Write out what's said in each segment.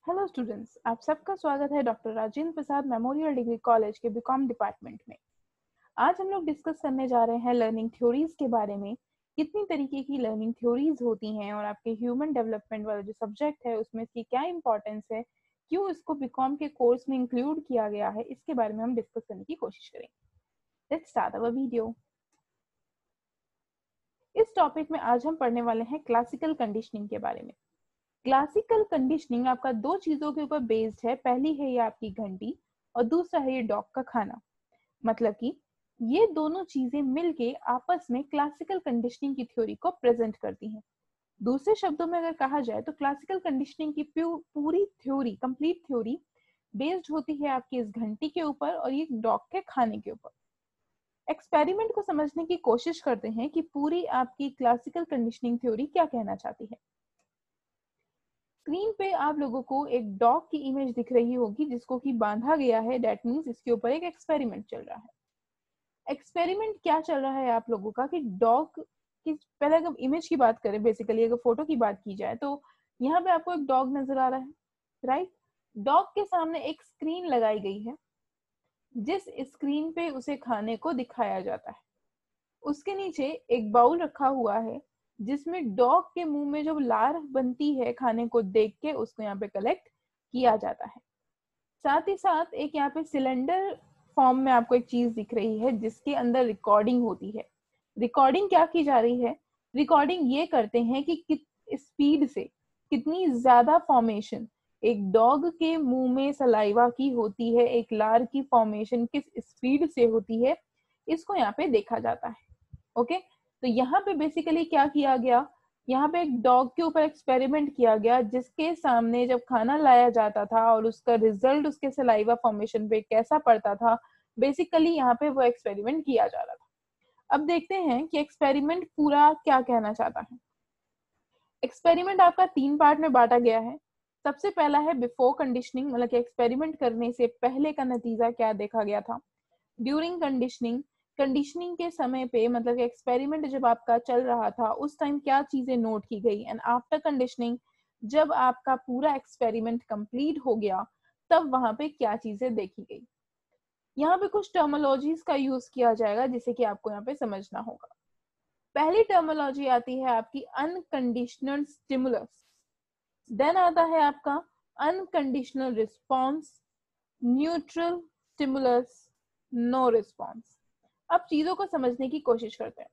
Hello students, आप सबका स्वागत है doctor Rajendra Prasad memorial degree college के बीकॉम डिपार्टमेंट में। आज हम लोग डिस्कस करने जा रहे हैं लर्निंग थ्योरीज के बारे में। कितनी तरीके की लर्निंग थ्योरीज होती हैं और आपके ह्यूमन डेवलपमेंट वाला जो सब्जेक्ट है उसमें इसकी क्या इंपॉर्टेंस है, क्यों इसको बीकॉम के कोर्स में इंक्लूड किया गया है, इसके बारे में हम डिस्कस करने की कोशिश करेंगे। Let's start our video. इस टॉपिक में आज हम पढ़ने वाले हैं क्लासिकल कंडीशनिंग के बारे में। क्लासिकल कंडीशनिंग आपका दो चीजों के ऊपर बेस्ड है। पहली है ये आपकी घंटी और दूसरा है ये डॉग का खाना। मतलब कि ये दोनों चीजें मिलके आपस में क्लासिकल कंडीशनिंग की थ्योरी को प्रेजेंट करती हैं। दूसरे शब्दों में अगर कहा जाए तो क्लासिकल कंडीशनिंग की पूरी थ्योरी, कंप्लीट थ्योरी बेस्ड होती है आपकी इस घंटी के ऊपर और ये डॉग के खाने के ऊपर। एक्सपेरिमेंट को समझने की कोशिश करते हैं कि पूरी आपकी क्लासिकल कंडीशनिंग थ्योरी क्या कहना चाहती है। स्क्रीन पे आप लोगों को एक डॉग की इमेज दिख रही होगी जिसको कि बांधा गया है। दैट मीन्स इसके ऊपर एक एक्सपेरिमेंट चल रहा है। एक्सपेरिमेंट क्या चल रहा है आप लोगों का कि डॉग की, पहले अगर इमेज की बात करें, बेसिकली अगर फोटो की बात की जाए तो यहाँ पे आपको एक डॉग नजर आ रहा है, राइट। डॉग के सामने एक स्क्रीन लगाई गई है जिस स्क्रीन पे उसे खाने को दिखाया जाता है। उसके नीचे एक बाउल रखा हुआ है जिसमें डॉग के मुंह में जो लार बनती है खाने को देख के उसको यहाँ पे कलेक्ट किया जाता है। साथ ही साथ एक यहाँ पे सिलेंडर फॉर्म में आपको एक चीज दिख रही है जिसके अंदर रिकॉर्डिंग होती है। रिकॉर्डिंग क्या की जा रही है? रिकॉर्डिंग ये करते हैं कि कित स्पीड से कितनी ज्यादा फॉर्मेशन एक डॉग के मुंह में सलाइवा की होती है, एक लार की फॉर्मेशन किस स्पीड से होती है, इसको यहाँ पे देखा जाता है। ओके, तो यहाँ पे बेसिकली क्या किया गया, यहाँ पे एक डॉग के ऊपर एक्सपेरिमेंट किया गया जिसके सामने जब खाना लाया जाता था और उसका रिजल्ट उसके सलाइवा फॉर्मेशन पे कैसा पड़ता था, बेसिकली यहाँ पे वो एक्सपेरिमेंट किया जा रहा था। अब देखते हैं कि एक्सपेरिमेंट पूरा क्या कहना चाहता है। एक्सपेरिमेंट आपका 3 पार्ट में बांटा गया है। सबसे पहला है बिफोर कंडीशनिंग, मतलब कि एक्सपेरिमेंट करने से पहले का नतीजा क्या देखा गया था। ड्यूरिंग कंडीशनिंग, कंडीशनिंग के समय पे, मतलब एक्सपेरिमेंट जब आपका चल रहा था उस टाइम क्या चीजें नोट की गई। एंड आफ्टर कंडीशनिंग, जब आपका पूरा एक्सपेरिमेंट कंप्लीट हो गया तब वहां पे क्या चीजें देखी गई। यहाँ पे कुछ टर्मोलॉजीज का यूज किया जाएगा जिसे कि आपको यहाँ पे समझना होगा। पहली टर्मोलॉजी आती है आपकी अनकंडीशनल स्टिमुलस, देन आता है आपका unconditional response, neutral stimulus, no response. अब चीजों को समझने की कोशिश करते हैं।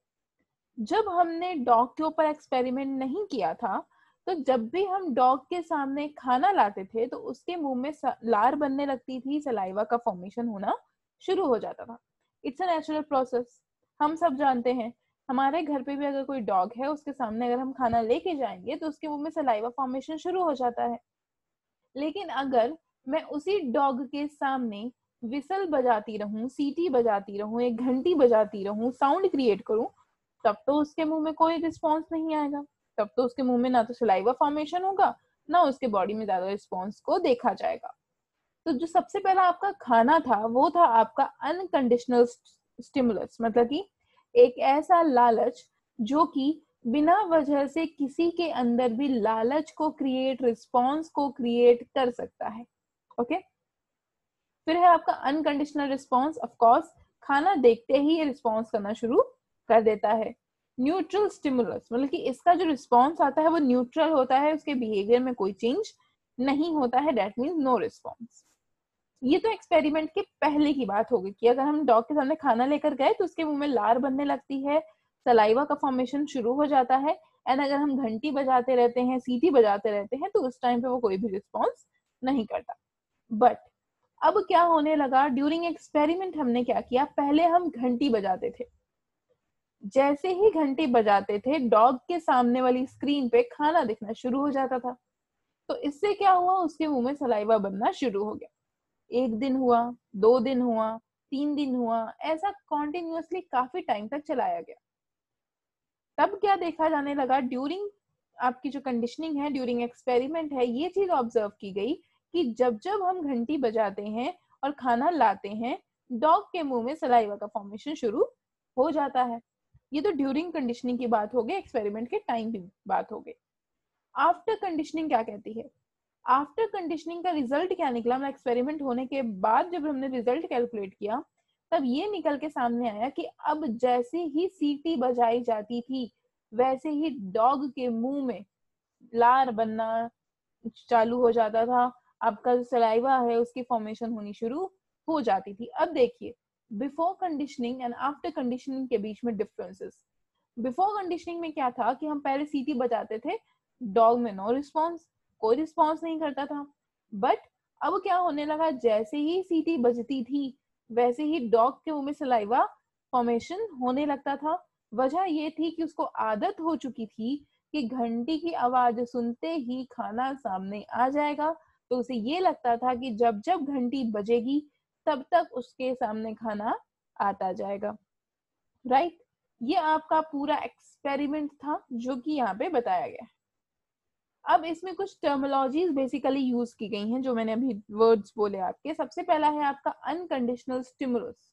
जब हमने डॉग के ऊपर एक्सपेरिमेंट नहीं किया था तो जब भी हम डॉग के सामने खाना लाते थे तो उसके मुंह में लार बनने लगती थी, सलाइवा का फॉर्मेशन होना शुरू हो जाता था। इट्स अ नेचुरल प्रोसेस, हम सब जानते हैं। हमारे घर पे भी अगर कोई डॉग है उसके सामने अगर हम खाना लेके जाएंगे तो उसके मुंह में सलाइवा फॉर्मेशन शुरू हो जाता है। लेकिन अगर मैं उसी डॉग के सामने विसल बजाती रहूं, सीटी बजाती रहूं, एक घंटी बजाती रहूं, साउंड क्रिएट करूं, तब तो उसके मुंह में कोई रिस्पॉन्स नहीं आएगा। तब तो उसके मुंह में ना तो सलाइवा फॉर्मेशन होगा, ना उसके बॉडी में ज्यादा रिस्पॉन्स को देखा जाएगा। तो जो सबसे पहला आपका खाना था वो था आपका अनकंडीशनल स्टिमुलस, मतलब कि एक ऐसा लालच जो कि बिना वजह से किसी के अंदर भी लालच को क्रिएट, रिस्पॉन्स को क्रिएट कर सकता है। ओके, फिर है आपका अनकंडीशनल रिस्पॉन्स। ऑफ कोर्स खाना देखते ही ये रिस्पॉन्स करना शुरू कर देता है। न्यूट्रल स्टिमुलस, मतलब कि इसका जो रिस्पॉन्स आता है वो न्यूट्रल होता है, उसके बिहेवियर में कोई चेंज नहीं होता है। That means no response. ये तो एक्सपेरिमेंट के पहले की बात होगी कि अगर हम डॉग के सामने खाना लेकर गए तो उसके मुंह में लार बनने लगती है, सलाइवा का फॉर्मेशन शुरू हो जाता है। एंड अगर हम घंटी बजाते रहते हैं, सीटी बजाते रहते हैं, तो उस टाइम पे वो कोई भी रिस्पॉन्स नहीं करता। बट अब क्या होने लगा, ड्यूरिंग एक्सपेरिमेंट हमने क्या किया, पहले हम घंटी बजाते थे। जैसे ही घंटी बजाते थे डॉग के सामने वाली स्क्रीन पे खाना दिखना शुरू हो जाता था। तो इससे क्या हुआ, उसके मुंह में सलाइवा बनना शुरू हो गया। 1 दिन हुआ, 2 दिन हुआ, 3 दिन हुआ, ऐसा कॉन्टिन्यूअसली काफी टाइम तक चलाया गया। तब क्या देखा जाने लगा, ड्यूरिंग आपकी जो कंडीशनिंग है, ड्यूरिंग एक्सपेरिमेंट है, ये चीज ऑब्जर्व की गई कि जब जब हम घंटी बजाते हैं और खाना लाते हैं, डॉग के मुंह में सलाइवा का फॉर्मेशन शुरू हो जाता है। ये तो ड्यूरिंग कंडीशनिंग की बात हो गई, एक्सपेरिमेंट के टाइम की बात हो गई। आफ्टर कंडीशनिंग क्या कहती है? आफ्टर कंडीशनिंग का रिजल्ट क्या निकला, मतलब एक्सपेरिमेंट होने के बाद जब हमने रिजल्ट कैलकुलेट किया तब ये निकल के सामने आया कि अब जैसे ही सीटी बजाई जाती थी वैसे ही डॉग के मुंह में लार बनना चालू हो जाता था, आपका जो सलाइवा है उसकी फॉर्मेशन होनी शुरू हो जाती थी। अब देखिए before conditioning and after conditioning के बीच में डिफरेंसेस। बिफोर कंडीशनिंग में क्या था कि हम पहले सीटी बजाते थे, डॉग में नो रिस्पॉन्स, कोई रिस्पॉन्स नहीं करता था। बट अब क्या होने लगा, जैसे ही सीटी बजती थी वैसे ही डॉग के मुंह में सलाइवा फॉर्मेशन होने लगता था। वजह ये थी कि उसको आदत हो चुकी थी कि घंटी की आवाज सुनते ही खाना सामने आ जाएगा, तो उसे ये लगता था कि जब जब घंटी बजेगी तब तक उसके सामने खाना आता जाएगा। राइट, ये आपका पूरा एक्सपेरिमेंट था जो कि यहाँ पे बताया गया। अब इसमें कुछ टर्मिनोलॉजीज बेसिकली यूज की गई हैं जो मैंने अभी वर्ड्स बोले आपके। सबसे पहला है आपका अनकंडीशनल स्टिमुलस।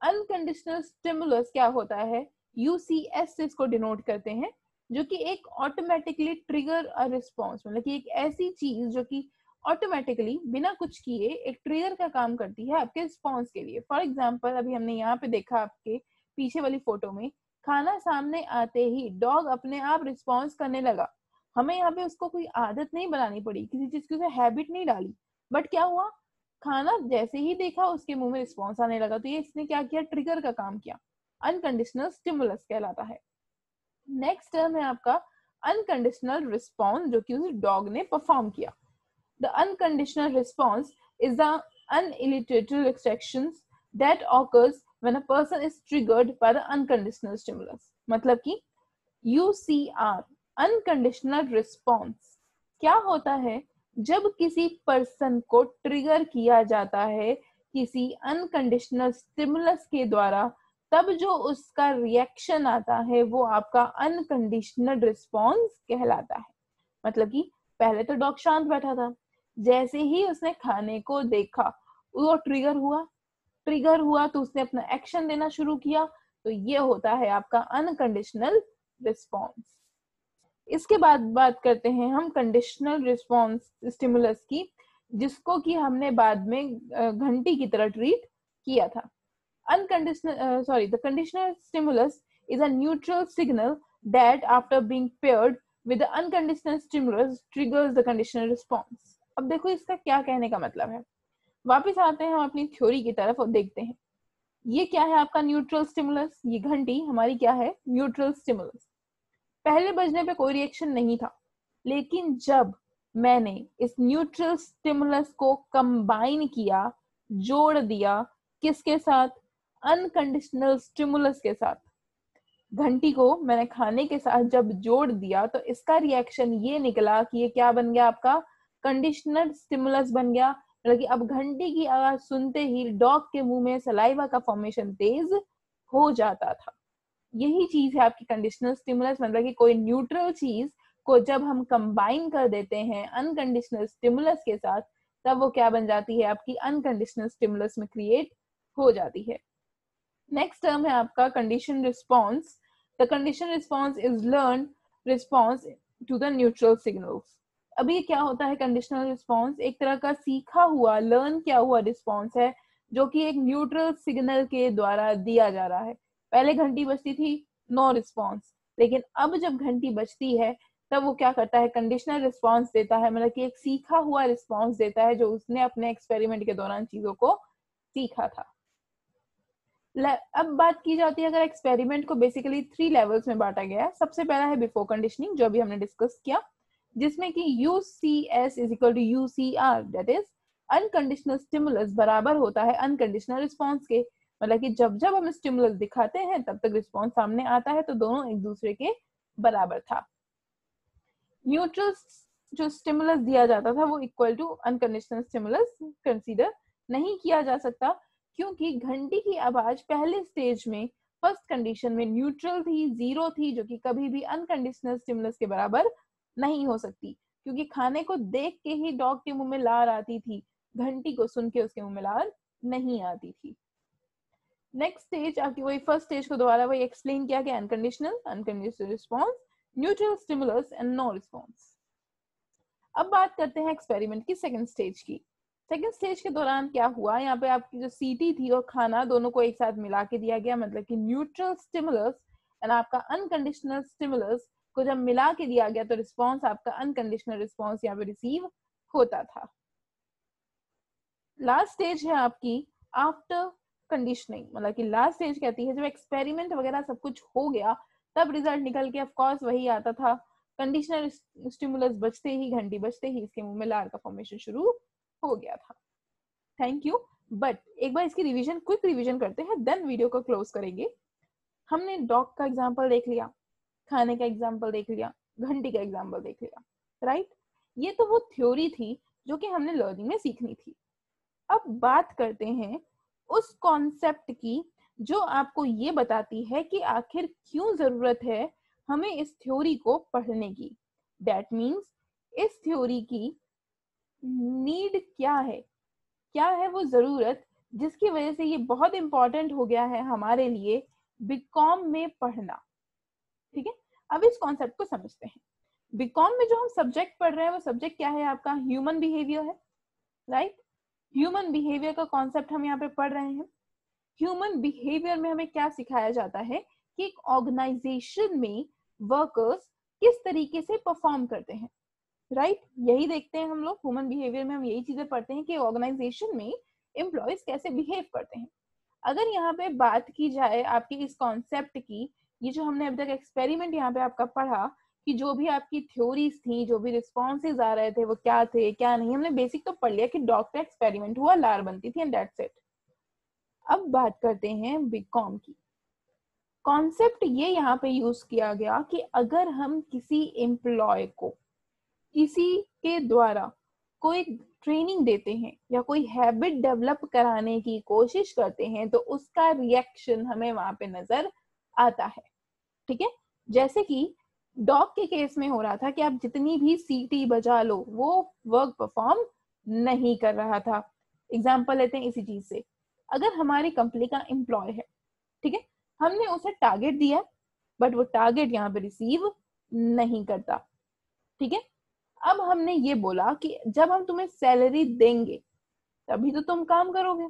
अनकंडीशनल स्टिमुलस क्या होता है, यूसीएस से इसको डिनोट करते हैं, जो कि एक ऑटोमेटिकली ट्रिगर अ रिस्पॉन्स, मतलब कि एक ऐसी चीज जो कि ऑटोमेटिकली बिना कुछ किए एक ट्रिगर का काम करती है आपके रिस्पॉन्स के लिए। फॉर एग्जाम्पल अभी हमने यहाँ पे देखा आपके पीछे वाली फोटो में, खाना सामने आते ही डॉग अपने आप रिस्पॉन्स करने लगा। हमें यहाँ पे उसको कोई आदत नहीं बनानी पड़ी, किसी चीज की उसे हैबिट नहीं डाली, बट क्या हुआ, खाना जैसे ही देखा उसके मुंह में रिस्पॉन्स आने लगा। तो ये इसने क्या किया, ट्रिगर का काम किया, अनकंडीशनल स्टिमुलस कहलाता है। नेक्स्ट टर्म है आपका अनकंडीशनल रिस्पॉन्स, जो कि उस डॉग ने परफॉर्म किया। The unconditional response is the unelicited reactions that occurs when a person is triggered by the unconditional stimulus। मतलब कि UCR अनकंडीशनल रिस्पॉन्स क्या होता है, जब किसी पर्सन को ट्रिगर किया जाता है किसी अनकंडीशनल स्टिमुलस के द्वारा, तब जो उसका रिएक्शन आता है वो आपका अनकंडीशनल रिस्पॉन्स कहलाता है। मतलब कि पहले तो डॉग शांत बैठा था, जैसे ही उसने खाने को देखा वो ट्रिगर हुआ तो उसने अपना एक्शन देना शुरू किया, तो ये होता है आपका अनकंडीशनल रिस्पॉन्स। इसके बाद बात करते हैं हम कंडीशनल रिस्पॉन्स स्टिमुलस की, जिसको कि हमने बाद में घंटी की तरह ट्रीट किया था। The conditional stimulus is a neutral signal that after being paired with the unconditional stimulus triggers the conditional response। अब देखो इसका क्या कहने का मतलब है, वापस आते हैं हम अपनी थ्योरी की तरफ और देखते हैं ये क्या है आपका न्यूट्रल स्टिमुलस। ये घंटी हमारी क्या है, न्यूट्रल स्टिमुलस। पहले बजने पे कोई रिएक्शन नहीं था, लेकिन जब मैंने इस न्यूट्रल स्टिमुलस को कंबाइन किया, जोड़ दिया, किसके साथ, अनकंडीशनल स्टिमुलस के साथ, घंटी को मैंने खाने के साथ जब जोड़ दिया तो इसका रिएक्शन ये निकला कि ये क्या बन गया आपका, कंडीशनल स्टिमुलस बन गया। मतलब कि अब घंटी की आवाज सुनते ही डॉग के मुंह में सलाइवा का फॉर्मेशन तेज हो जाता था। यही चीज है आपकी कंडीशनल स्टिमुलस, मतलब कि कोई न्यूट्रल चीज को जब हम कंबाइन कर देते हैं अनकंडीशनल स्टिमुलस के साथ, तब वो क्या बन जाती है, आपकी अनकंडीशनल स्टिमुलस में क्रिएट हो जाती है। नेक्स्ट टर्म है आपका condition response. The condition response is learn response to the neutral signals. अभी क्या होता है, कंडीशनल रिस्पॉन्स एक तरह का सीखा हुआ, लर्न किया हुआ रिस्पॉन्स है, जो कि एक न्यूट्रल सिग्नल के द्वारा दिया जा रहा है। पहले घंटी बजती थी, नो रिस्पॉन्स, लेकिन अब जब घंटी बजती है तब वो क्या करता है, कंडीशनल रिस्पॉन्स देता है, मतलब कि एक सीखा हुआ रिस्पॉन्स देता है जो उसने अपने एक्सपेरिमेंट के दौरान चीजों को सीखा था। अब बात की जाती है अगर एक्सपेरिमेंट को बेसिकली 3 लेवल्स में बांटा गया है। सबसे पहला है बिफोर कंडीशनिंग, जो अभी हमने डिस्कस किया, जिसमें कि UCS is equal to UCR, that is unconditional stimulus बराबर होता है अनकंडीशनल रिस्पॉन्स के। मतलब कि जब जब हम स्टिमुलस दिखाते हैं तब तक रिस्पॉन्स सामने आता है, तो दोनों एक दूसरे के बराबर था। न्यूट्रल जो स्टिमुलस दिया जाता था वो equal to unconditional stimulus consider नहीं किया जा सकता, क्योंकि घंटी की आवाज पहले स्टेज में फर्स्ट कंडीशन में न्यूट्रल थी, जीरो थी, जो कि कभी भी अनकंडीशनल स्टिमुलस के बराबर नहीं हो सकती, क्योंकि खाने को देख के ही डॉग के मुंह में लार आती थी, घंटी को सुन के उसके मुंह में लार नहीं आती थी। नेक्स्ट स्टेज आपकी वही फर्स्ट स्टेज को दोबारा वही एक्सप्लेन किया गया, unconditional response, neutral stimulus and no response. अब बात करते हैं एक्सपेरिमेंट की सेकंड स्टेज की। सेकंड स्टेज के दौरान क्या हुआ, यहाँ पे आपकी जो सीटी थी और खाना दोनों को एक साथ मिला के दिया गया, मतलब कि न्यूट्रल स्टिमुलस एंड आपका अनकंडीशनल स्टिमुलस को जब मिला के दिया गया तो रिस्पॉन्स आपका अनकंडीशनल रिस्पॉन्स यहाँ पे रिसीव होता था। लास्ट स्टेज है आपकी आफ्टर कंडीशनिंग, मतलब कि लास्ट स्टेज कहती है जब एक्सपेरिमेंट वगैरह सब कुछ हो गया तब रिजल्ट निकल के ऑफ कोर्स वही आता था, कंडीशनल स्टिमुलस बजते ही, घंटी बजते ही इसके मुंह में लार का फॉर्मेशन शुरू हो गया था। Thank you. बट एक बार इसकी रिवीजन, क्विक रिवीजन करते हैं, देन वीडियो को क्लोज करेंगे। हमने डॉग का एग्जांपल देख लिया, खाने का एग्जांपल देख लिया, घंटी का एग्जांपल देख लिया, राइट? ये तो वो थ्योरी थी जो कि हमने लर्निंग में सीखनी थी। अब बात करते हैं उस कॉन्सेप्ट की जो आपको ये बताती है कि आखिर क्यों जरूरत है हमें इस थ्योरी को पढ़ने की। दैट मीन्स इस थ्योरी की नीड क्या है वो जरूरत जिसकी वजह से ये बहुत इंपॉर्टेंट हो गया है हमारे लिए बीकॉम में पढ़ना। ठीक है, अब इस कॉन्सेप्ट को समझते हैं। बीकॉम में जो हम सब्जेक्ट पढ़ रहे हैं वो सब्जेक्ट क्या है आपका? ह्यूमन बिहेवियर है, राइट? ह्यूमन बिहेवियर का कॉन्सेप्ट हम यहाँ पे पढ़ रहे हैं। ह्यूमन बिहेवियर में हमें क्या सिखाया जाता है कि एक ऑर्गेनाइजेशन में वर्कर्स किस तरीके से परफॉर्म करते हैं, राइट? यही देखते हैं हम लोग ह्यूमन बिहेवियर में, हम यही चीजें पढ़ते हैं कि ऑर्गेनाइजेशन में एम्प्लॉयज कैसे बिहेव करते हैं। अगर यहाँ पे बात की जाए आपके इस कॉन्सेप्ट की, ये जो हमने अभी तक एक्सपेरिमेंट यहाँ पे आपका पढ़ा कि जो भी आपकी थ्योरीज थी, जो भी रिस्पॉन्सेज आ रहे थे वो क्या थे क्या नहीं, हमने बेसिक तो पढ़ लिया कि डॉक्टर एक्सपेरिमेंट हुआ, लार बनती थी एंड दैट्स इट। अब बात करते हैं बीकॉम की। कॉन्सेप्ट ये यहाँ पे यूज किया गया कि अगर हम किसी एम्प्लॉय को किसी के द्वारा कोई ट्रेनिंग देते हैं या कोई हैबिट डेवलप कराने की कोशिश करते हैं तो उसका रिएक्शन हमें वहां पे नजर आता है। ठीक है, जैसे कि डॉग के केस में हो रहा था कि आप जितनी भी सीटी बजा लो वो वर्क परफॉर्म नहीं कर रहा था। एग्जाम्पल लेते हैं इसी चीज से, अगर हमारी कंपनी का एम्प्लॉय है, ठीक है, हमने उसे टारगेट दिया बट वो टारगेट यहाँ पे रिसीव नहीं करता। ठीक है, अब हमने ये बोला कि जब हम तुम्हें सैलरी देंगे तभी तो तुम काम करोगे,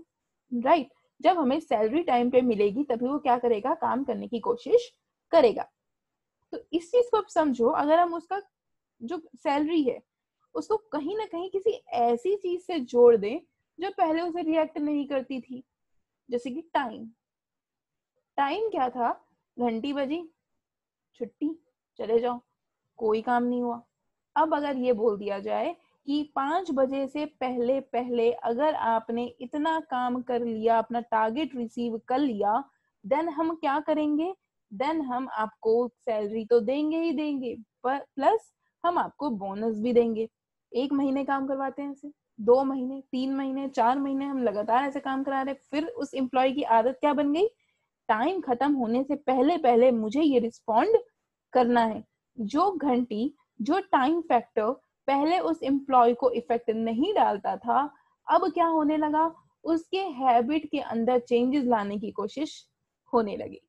राइट? जब हमें सैलरी टाइम पे मिलेगी तभी वो क्या करेगा? काम करने की कोशिश करेगा। तो इस चीज को आप समझो, अगर हम उसका जो सैलरी है उसको कहीं ना कहीं किसी ऐसी चीज से जोड़ दें जो पहले उसे रिएक्ट नहीं करती थी, जैसे कि टाइम। टाइम क्या था? घंटी बजी, छुट्टी, चले जाओ, कोई काम नहीं हुआ। अब अगर ये बोल दिया जाए कि 5 बजे से पहले पहले अगर आपने इतना काम कर लिया, अपना टारगेट रिसीव कर लिया, देन हम क्या करेंगे? देन हम आपको सैलरी तो देंगे ही देंगे, पर प्लस हम आपको बोनस भी देंगे। 1 महीने काम करवाते हैं ऐसे, 2 महीने, 3 महीने, 4 महीने हम लगातार ऐसे काम करा रहे, फिर उस एम्प्लॉय की आदत क्या बन गई? टाइम खत्म होने से पहले पहले मुझे ये रिस्पॉन्ड करना है। जो घंटी, जो टाइम फैक्टर पहले उस एम्प्लॉय को इफेक्ट नहीं डालता था, अब क्या होने लगा? उसके हैबिट के अंदर चेंजेस लाने की कोशिश होने लगी।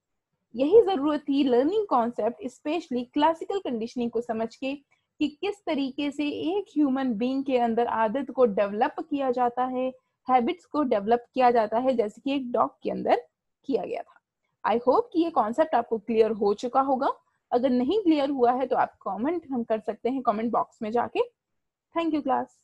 यही जरूरत थी learning concept, specially classical conditioning को समझ के कि किस तरीके से एक ह्यूमन बीइंग के अंदर आदत को डेवलप किया जाता है, हैबिट्स को डेवलप किया जाता है, जैसे कि एक डॉग के अंदर किया गया था। आई होप कि ये कॉन्सेप्ट आपको क्लियर हो चुका होगा। अगर नहीं क्लियर हुआ है तो आप कमेंट हम कर सकते हैं कमेंट बॉक्स में जाके। Thank you class.